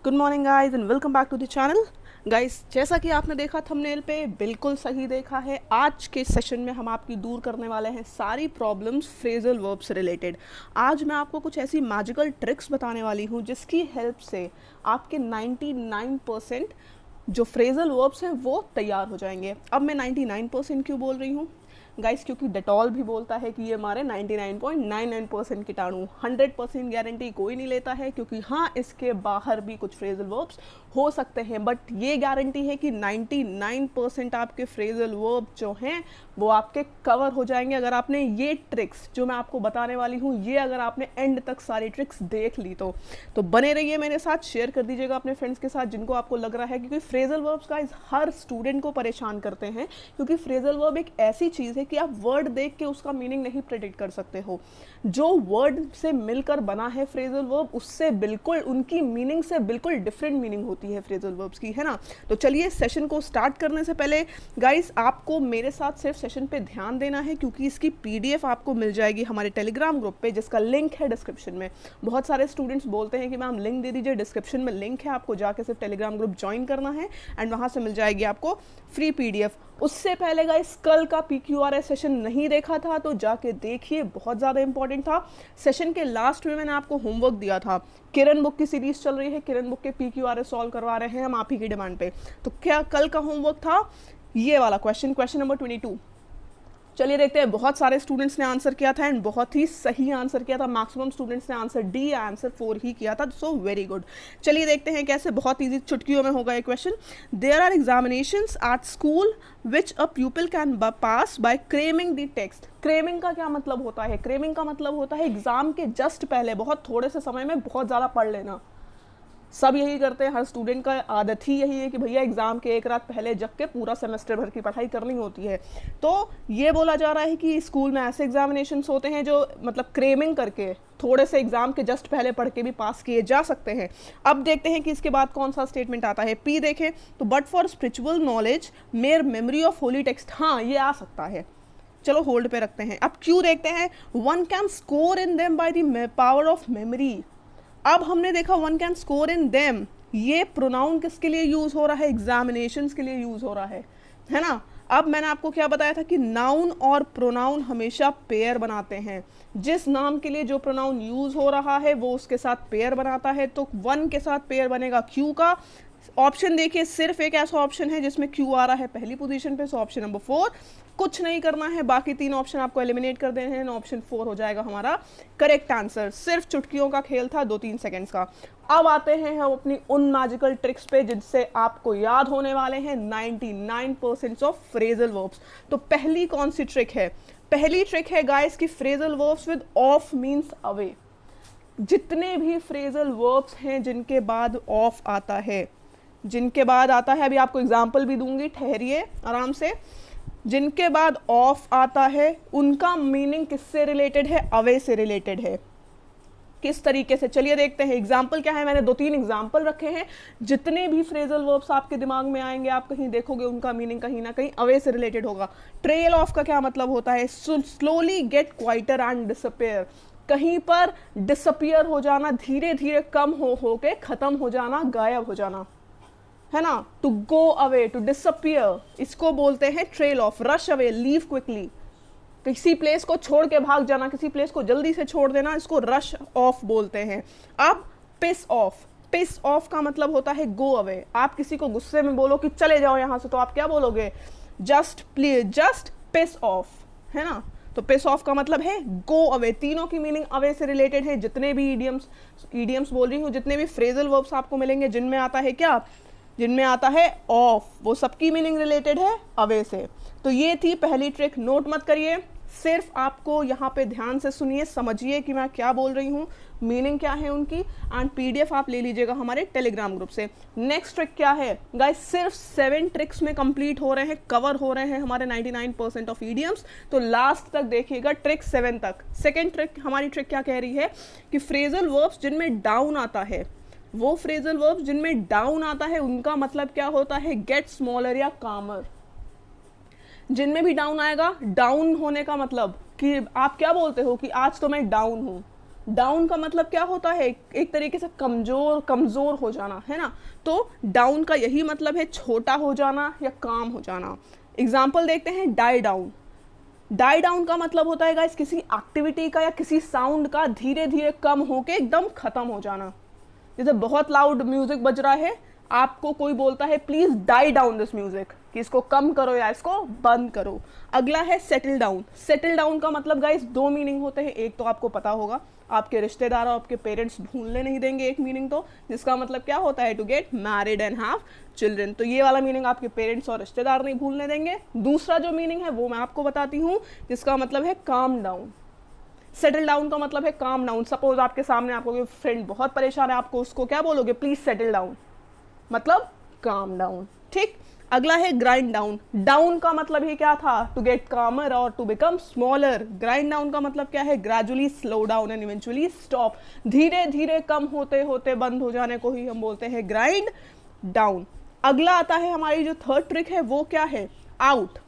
Good morning guys and welcome back to the channel. Guys, जैसा कि आपने देखा थंबनेल पे, बिल्कुल सही देखा है। आज के सेशन में हम आपकी दूर करने वाले हैं सारी प्रॉब्लम्स फ्रेजल वर्ब से रिलेटेड। आज मैं आपको कुछ ऐसी मैजिकल ट्रिक्स बताने वाली हूँ जिसकी हेल्प से आपके 99% जो फ्रेजल वर्ब्स हैं वो तैयार हो जाएंगे। अब मैं 99% क्यों बोल रही हूँ गाइस? क्योंकि डेटॉल भी बोलता है कि ये हमारे 99.99% कीटाणु, 100% गारंटी कोई नहीं लेता है, क्योंकि हाँ, इसके बाहर भी कुछ फ्रेजल वर्ब्स हो सकते हैं, बट ये गारंटी है कि 99% आपके फ्रेजल वर्ब जो हैं वो आपके कवर हो जाएंगे अगर आपने ये ट्रिक्स जो मैं आपको बताने वाली हूँ, ये अगर आपने एंड तक सारी ट्रिक्स देख ली तो बने रहिए मेरे साथ, शेयर कर दीजिएगा अपने फ्रेंड्स के साथ जिनको आपको लग रहा है, क्योंकि फ्रेजल वर्ब्स का हर स्टूडेंट को परेशान करते हैं। क्योंकि फ्रेजल वर्ब एक ऐसी चीज़ है कि आप वर्ड देख के उसका मीनिंग नहीं प्रेडिक्ट कर सकते हो। जो वर्ड से मिलकर बना है फ्रेजल वर्ब, उससे बिल्कुल, उनकी मीनिंग से बिल्कुल डिफरेंट मीनिंग होती है फ्रेजल वर्ब्स की, है ना। तो चलिए सेशन को स्टार्ट करने से पहले गाइस, आपको मेरे साथ सिर्फ सेशन पे ध्यान देना है, क्योंकि इसकी पीडीएफ आपको मिल जाएगी हमारे टेलीग्राम ग्रुप पे, जिसका लिंक है डिस्क्रिप्शन में। बहुत सारे स्टूडेंट्स बोलते हैं कि मैम लिंक दे दीजिए, डिस्क्रिप्शन में लिंक है, आपको जाके सिर्फ टेलीग्राम ग्रुप ज्वाइन करना है एंड वहाँ से मिल जाएगी आपको फ्री पीडीएफ। उससे पहले गाइस, कल का PQRS सेशन नहीं देखा था तो जाके देखिए, बहुत ज़्यादा इंपॉर्टेंट था। सेशन के लास्ट में मैंने आपको होमवर्क दिया था। किरण बुक की सीरीज चल रही है, किरण बुक के PQRS सॉल्व करवा रहे हैं हम आप ही की डिमांड पे। तो क्या कल का होमवर्क था? ये वाला क्वेश्चन नंबर 22। चलिए देखते हैं। बहुत सारे स्टूडेंट्स ने आंसर किया था एंड बहुत ही सही आंसर किया था। मैक्सिमम स्टूडेंट्स ने आंसर डी या आंसर 4 ही किया था, सो वेरी गुड। चलिए देखते हैं कैसे। बहुत इजी, चुटकियों में होगा ये question. There are examinations at school which a people can pass by cramming the text. Cramming का क्या मतलब होता है? क्रेमिंग का मतलब होता है एग्जाम के जस्ट पहले बहुत थोड़े से समय में बहुत ज़्यादा पढ़ लेना। सब यही करते हैं, हर स्टूडेंट का आदत ही यही है कि भैया एग्जाम के एक रात पहले जग के पूरा सेमेस्टर भर की पढ़ाई करनी होती है। तो ये बोला जा रहा है कि स्कूल में ऐसे एग्जामिनेशंस होते हैं जो मतलब क्रेमिंग करके थोड़े से एग्जाम के जस्ट पहले पढ़ के भी पास किए जा सकते हैं। अब देखते हैं कि इसके बाद कौन सा स्टेटमेंट आता है। पी देखें तो, but for spiritual knowledge mayor memory of Holi text. हाँ, ये आ सकता है, चलो होल्ड पे रखते हैं। अब क्यों देखते हैं। One can score in them by the power of memory. अब हमने देखा one can score in them, ये प्रोनाउन किसके लिए यूज हो रहा है? एग्जामिनेशंस के लिए यूज हो रहा है ना। अब मैंने आपको क्या बताया था कि नाउन और प्रोनाउन हमेशा पेयर बनाते हैं। जिस नाम के लिए जो प्रोनाउन यूज हो रहा है वो उसके साथ पेयर बनाता है, तो वन के साथ पेयर बनेगा क्यू का। ऑप्शन देखिए, सिर्फ एक ऐसा ऑप्शन है जिसमें क्यू आ रहा है पहली पोजीशन पे, सो ऑप्शन नंबर 4। कुछ नहीं करना है, बाकी 3 ऑप्शन आपको एलिमिनेट कर देने हैं, ऑप्शन 4 हो जाएगा हमारा करेक्ट आंसर। सिर्फ चुटकियों का खेल था 2-3 सेकेंड्स का। अब आते हैं हम अपनी उन मैजिकल ट्रिक्स पे जिनसे आपको याद होने वाले हैं 99% ऑफ फ्रेजल वर्ब्स। तो पहली कौन सी ट्रिक है? पहली ट्रिक है गाइस कि phrasal verbs with of means away. जितने भी फ्रेजल वर्ब्स हैं जिनके बाद ऑफ आता है, जिनके बाद आता है, अभी आपको एग्जाम्पल भी दूंगी, ठहरिए आराम से। जिनके बाद ऑफ आता है उनका मीनिंग किससे रिलेटेड है? अवे से रिलेटेड है। किस तरीके से? चलिए देखते हैं। एग्जाम्पल क्या है? मैंने 2-3 एग्जाम्पल रखे हैं। जितने भी फ्रेजल वर्ब्स आपके दिमाग में आएंगे, आप कहीं देखोगे उनका मीनिंग कहीं ना कहीं अवे से रिलेटेड होगा। ट्रेल ऑफ का क्या मतलब होता है? Slowly get quieter and disappear. कहीं पर डिसअपियर हो जाना, धीरे धीरे कम हो के खत्म हो जाना, गायब हो जाना, है ना। To go away, to disappear, इसको बोलते हैं trail off. Rush away, leave quickly, किसी प्लेस को छोड़ के भाग जाना, किसी प्लेस को जल्दी से छोड़ देना, इसको रश ऑफ बोलते हैं। अब पिस ऑफ, पिस ऑफ का मतलब होता है गो अवे। आप किसी को गुस्से में बोलो कि चले जाओ यहां से, तो आप क्या बोलोगे? Just please, just piss off, है ना। तो पिस ऑफ का मतलब है गो अवे। तीनों की मीनिंग अवे से रिलेटेड है। जितने भी ईडियम्स बोल रही हूँ, जितने भी फ्रेजल वर्ब्स आपको मिलेंगे जिनमें आता है क्या? जिनमें आता है ऑफ, वो सबकी मीनिंग रिलेटेड है अवे से। तो ये थी पहली ट्रिक, नोट मत करिए, सिर्फ आपको यहाँ पे ध्यान से सुनिए, समझिए कि मैं क्या बोल रही हूँ, मीनिंग क्या है उनकी, एंड पीडीएफ आप ले लीजिएगा हमारे टेलीग्राम ग्रुप से। नेक्स्ट ट्रिक क्या है गाइस? सिर्फ 7 ट्रिक्स में कंप्लीट हो रहे हैं, कवर हो रहे हैं हमारे 99% ऑफ ईडियम्स। तो लास्ट तक देखिएगा, ट्रिक 7 तक। सेकेंड ट्रिक, हमारी ट्रिक क्या कह रही है कि फ्रेजल वर्ब्स जिनमें डाउन आता है, वो फ्रेजल वर्ब्स जिनमें डाउन आता है उनका मतलब क्या होता है? गेट स्मॉलर या कामर। जिनमें भी डाउन आएगा, डाउन होने का मतलब कि आप क्या बोलते हो कि आज तो मैं डाउन हूं, डाउन का मतलब क्या होता है, एक तरीके से कमज़ोर हो जाना, है ना। तो डाउन का यही मतलब है, छोटा हो जाना या काम हो जाना। एग्जाम्पल देखते हैं, डाई डाउन। डाई डाउन का मतलब होता है गाइस किसी एक्टिविटी का या किसी साउंड का धीरे धीरे कम होके एकदम खत्म हो जाना। जैसे बहुत लाउड म्यूजिक बज रहा है, आपको कोई बोलता है please die down this music, कि इसको कम करो या इसको बंद करो। अगला है सेटल डाउन। सेटल डाउन का मतलब गाइस दो मीनिंग होते हैं। एक तो आपको पता होगा, आपके रिश्तेदार और आपके पेरेंट्स भूलने नहीं देंगे, एक मीनिंग तो जिसका मतलब क्या होता है, to get married and have children. तो ये वाला मीनिंग आपके पेरेंट्स और रिश्तेदार नहीं भूलने देंगे। दूसरा जो मीनिंग है वो मैं आपको बताती हूँ, जिसका मतलब है काम डाउन। सेटल डाउन का मतलब है काम डाउन। सपोज आपके सामने आपको कोई फ्रेंड बहुत परेशान है, आपको उसको क्या बोलोगे, प्लीज सेटल डाउन, मतलब काम डाउन। ठीक। अगला है ग्राइंड डाउन। डाउन का मतलब ही क्या था, टू गेट कामर और to become smaller. Grind down का मतलब क्या है, gradually slow down and eventually stop. धीरे धीरे कम होते होते बंद हो जाने को ही हम बोलते हैं ग्राइंड डाउन। अगला आता है हमारी जो थर्ड ट्रिक है, वो क्या है, आउट।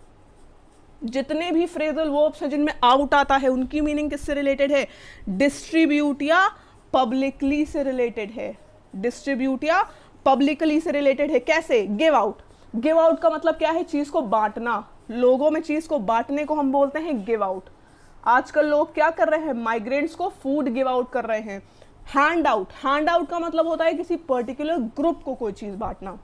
जितने भी फ्रेजल वर्ब्स हैं जिनमें आउट आता है, उनकी मीनिंग किससे रिलेटेड है, डिस्ट्रीब्यूट या पब्लिकली से रिलेटेड है। डिस्ट्रीब्यूट या पब्लिकली से रिलेटेड है। कैसे, गिव आउट। गिव आउट का मतलब क्या है, चीज को बांटना। लोगों में चीज को बांटने को हम बोलते हैं गिव आउट। आजकल लोग क्या कर रहे हैं, माइग्रेंट्स को फूड गिव आउट कर रहे हैं। Hand out. हैंड आउट का मतलब होता है किसी पर्टिकुलर ग्रुप को कोई चीज बांटना।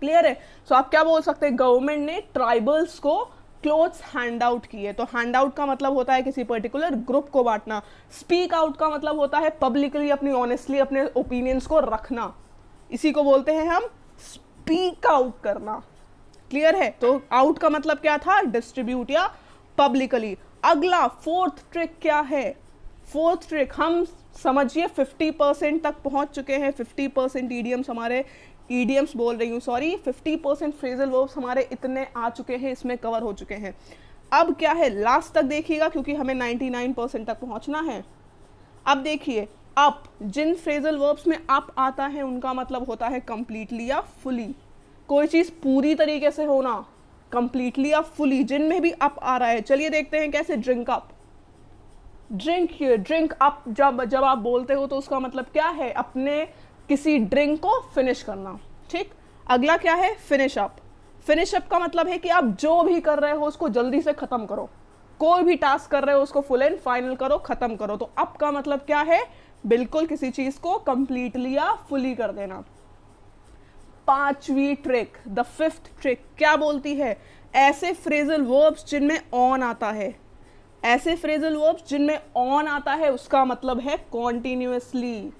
क्लियर है। सो आप क्या बोल सकते हैं, गवर्नमेंट ने ट्राइबल्स को क्लोथ्स हैंड आउट किए। तो हैंड आउट का मतलब होता है किसी पर्टिकुलर ग्रुप को बांटना। स्पीक आउट का मतलब होता है पब्लिकली अपनी ऑनेस्टली अपने ओपिनियंस को रखना। इसी को बोलते हैं हम स्पीक आउट करना। क्लियर है। तो आउट का मतलब क्या था, डिस्ट्रीब्यूट या पब्लिकली। अगला फोर्थ ट्रिक क्या है, फोर्थ ट्रिक हम समझिए 50% तक पहुंच चुके हैं। 50% ईडियम्स हमारे, ईडियम्स बोल रही हूँ सॉरी, 50% फ्रेजल वर्ब्स हमारे इतने आ चुके हैं, इसमें कवर हो चुके हैं। अब क्या है, लास्ट तक देखिएगा क्योंकि हमें 99% तक पहुंचना है। अब देखिए, अप, जिन फ्रेजल वर्ब्स में अप आता है उनका मतलब होता है कंप्लीटली या फुली। कोई चीज पूरी तरीके से होना, कंप्लीटली या फुली, जिनमें भी अप आ रहा है। चलिए देखते हैं कैसे। ड्रिंक अप, ड्रिंक अप जब आप बोलते हो तो उसका मतलब क्या है, अपने किसी ड्रिंक को फिनिश करना। ठीक। अगला क्या है, फिनिश अप। फिनिश अप का मतलब है कि आप जो भी कर रहे हो उसको जल्दी से खत्म करो। कोई भी टास्क कर रहे हो उसको फुल एंड फाइनल करो, खत्म करो। तो अप का मतलब क्या है, बिल्कुल किसी चीज को कंप्लीटली या फुली कर देना। पांचवी ट्रिक, द फिफ्थ ट्रिक क्या बोलती है, ऐसे फ्रेजल वर्ब्स जिनमें ऑन आता है। ऐसे फ्रेजल वर्ब्स जिनमें ऑन आता है उसका मतलब है कॉन्टिन्यूअसली,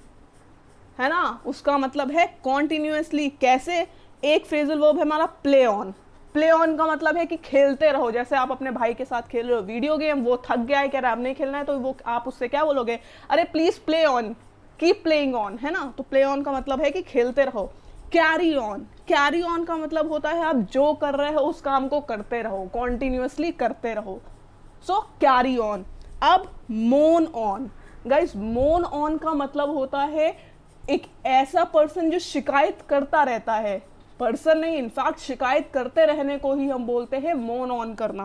है ना, उसका मतलब है कॉन्टिन्यूअसली। कैसे, एक फ्रेजल वर्ब है हमारा प्ले ऑन। प्ले ऑन का मतलब है कि खेलते रहो। जैसे आप अपने भाई के साथ खेल रहे हो वीडियो गेम, वो थक गया है, कह रहा है अब नहीं खेलना है, तो वो आप उससे क्या बोलोगे, अरे please play on, keep playing on, है ना। तो प्ले ऑन का मतलब है कि खेलते रहो। कैरी ऑन, कैरी ऑन का मतलब होता है आप जो कर रहे हो उस काम को करते रहो, कॉन्टिन्यूअसली करते रहो। सो कैरी ऑन। अब मोन ऑन। गाइस, मोन ऑन का मतलब होता है एक ऐसा पर्सन जो शिकायत करता रहता है। पर्सन नहीं, इनफैक्ट शिकायत करते रहने को ही हम बोलते हैं मोन ऑन करना।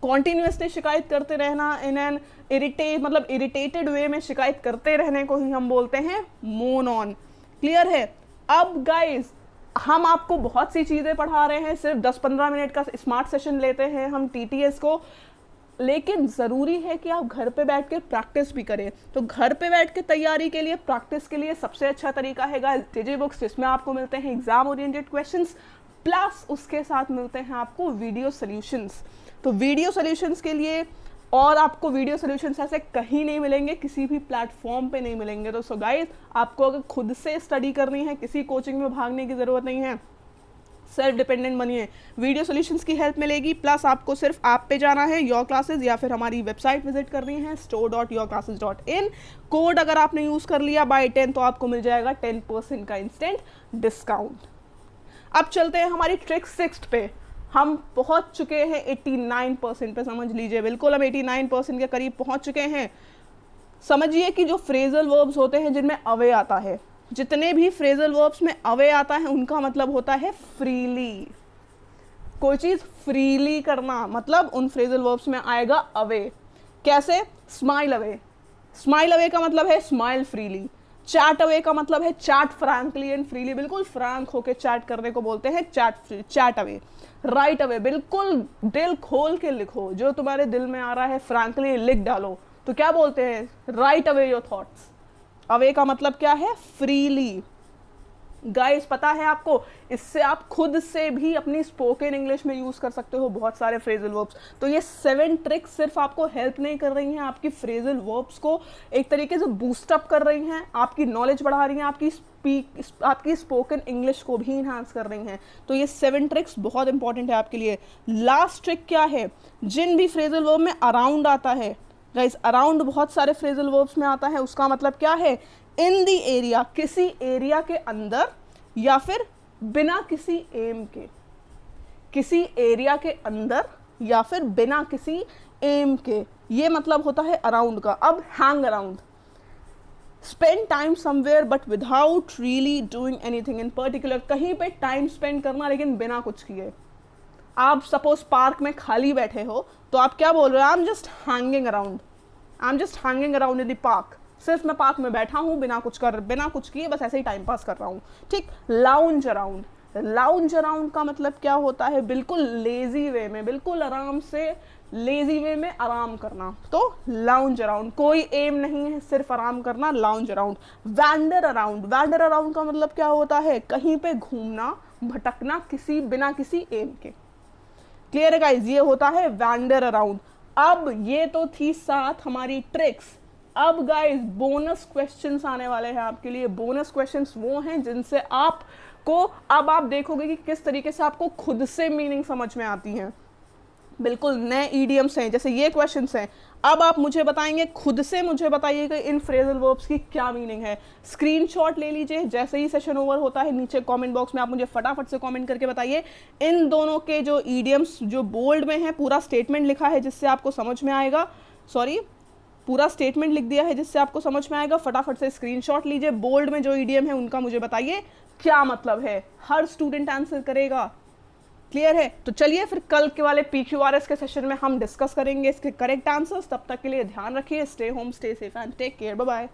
कॉन्टिन्यूअसली शिकायत करते रहना, इन एन मतलब इरिटेटेड वे में शिकायत करते रहने को ही हम बोलते हैं मोन ऑन। क्लियर है। अब गाइस, हम आपको बहुत सी चीज़ें पढ़ा रहे हैं, सिर्फ 10-15 मिनट का स्मार्ट सेशन लेते हैं हम TTS को, लेकिन ज़रूरी है कि आप घर पे बैठ के प्रैक्टिस भी करें। तो घर पे बैठ के तैयारी के लिए, प्रैक्टिस के लिए सबसे अच्छा तरीका है गाइस TJ बुक्स, जिसमें आपको मिलते हैं एग्जाम ओरिएंटेड क्वेश्चंस, प्लस उसके साथ मिलते हैं आपको वीडियो सॉल्यूशंस। तो वीडियो सॉल्यूशंस के लिए, और आपको वीडियो सॉल्यूशंस ऐसे कहीं नहीं मिलेंगे, किसी भी प्लेटफॉर्म पे नहीं मिलेंगे। तो सो गाइस, आपको अगर खुद से स्टडी करनी है, किसी कोचिंग में भागने की ज़रूरत नहीं है, सेल्फ डिपेंडेंट बनिए, वीडियो सॉल्यूशंस की हेल्प मिलेगी। प्लस आपको सिर्फ ऐप पे जाना है, योर क्लासेस, या फिर हमारी वेबसाइट विजिट करनी है store.yourclasses.in। कोड अगर आपने यूज़ कर लिया बाय 10 तो आपको मिल जाएगा 10% का इंस्टेंट डिस्काउंट। अब चलते हैं हमारी ट्रिक 6 पे। हम पहुंच चुके हैं 89% पे, समझ लीजिए, बिल्कुल हम 89% के करीब पहुंच चुके हैं। समझिए कि जो फ्रेजल वर्ब्स होते हैं जिनमें अवे आता है, जितने भी फ्रेजल वर्ब्स में अवे आता है उनका मतलब होता है फ्रीली। कोई चीज फ्रीली करना, मतलब उन फ्रेजल वर्ब्स में आएगा अवे। कैसे, स्माइल अवे। स्माइल अवे का मतलब है स्माइल फ्रीली, चैट अवे का मतलब है चैट फ्रैंकली एंड फ्रीली, बिल्कुल फ्रैंक होके चैट करने को बोलते हैं चैट अवे। राइट अवे, बिल्कुल दिल खोल के लिखो, जो तुम्हारे दिल में आ रहा है फ्रैंकली लिख डालो, तो क्या बोलते हैं, right away your thoughts. Away का मतलब क्या है, फ्रीली। गाइस पता है आपको, इससे आप खुद से भी अपनी स्पोकन इंग्लिश में यूज कर सकते हो बहुत सारे फ्रेजल वर्ब्स। तो ये 7 ट्रिक्स सिर्फ आपको हेल्प नहीं कर रही हैं, आपकी फ्रेजल वर्ब्स को एक तरीके से बूस्ट अप कर रही हैं, आपकी नॉलेज बढ़ा रही हैं, आपकी स्पोकन इंग्लिश को भी इन्हांस कर रही हैं। तो ये 7 ट्रिक्स बहुत इंपॉर्टेंट है आपके लिए। लास्ट ट्रिक क्या है, जिन भी फ्रेजल वर्ब में अराउंड आता है, गाइस अराउंड बहुत सारे फ्रेजल वर्ब्स में आता है, उसका मतलब क्या है, इन द एरिया, किसी एरिया के अंदर या फिर बिना किसी एम के, किसी एरिया के अंदर या फिर बिना किसी एम के, ये मतलब होता है अराउंड का। अब hang around, spend time somewhere but without really doing anything in particular, कहीं पे टाइम स्पेंड करना लेकिन बिना कुछ किए। आप सपोज पार्क में खाली बैठे हो तो आप क्या बोल रहे हो, I am just hanging around, I am just hanging around in the park, सिर्फ मैं पार्क में बैठा हूँ बिना कुछ किए, बस ऐसे ही टाइम पास कर रहा हूँ, ठीक। लाउंज अराउंड, लाउंज अराउंड का मतलब क्या होता है, बिल्कुल लेजी वे में, बिल्कुल आराम से लेजी वे में आराम करना, तो लाउंज अराउंड, कोई एम नहीं है, सिर्फ आराम करना, lounge around. Wander around, wander around का मतलब क्या होता है, कहीं पे घूमना, भटकना, बिना किसी एम के। क्लियर है गाइज, ये होता है वैंडर अराउंड। अब ये तो थी 7 हमारी ट्रिक्स। अब गाइज बोनस क्वेश्चंस आने वाले हैं आपके लिए। बोनस क्वेश्चंस वो हैं जिनसे आपको, अब आप देखोगे कि किस तरीके से आपको खुद से मीनिंग समझ में आती हैं। बिल्कुल नए ईडियम्स हैं, जैसे ये क्वेश्चंस हैं। अब आप मुझे बताएंगे, खुद से मुझे बताइएगा इन फ्रेजल वर्ब्स की क्या मीनिंग है। स्क्रीनशॉट ले लीजिए, जैसे ही सेशन ओवर होता है नीचे कमेंट बॉक्स में आप मुझे फटाफट से कमेंट करके बताइए इन दोनों के जो ईडियम्स, जो बोल्ड में है पूरा स्टेटमेंट लिखा है जिससे आपको समझ में आएगा, पूरा स्टेटमेंट लिख दिया है जिससे आपको समझ में आएगा, फटाफट से स्क्रीनशॉट लीजिए। बोल्ड में जो ईडियम है उनका मुझे बताइए क्या मतलब है, हर स्टूडेंट आंसर करेगा। क्लियर है, तो चलिए फिर कल के वाले PQRS के सेशन में हम डिस्कस करेंगे इसके करेक्ट आंसर्स। तब तक के लिए ध्यान रखिए, stay home, stay safe and take care, bye bye.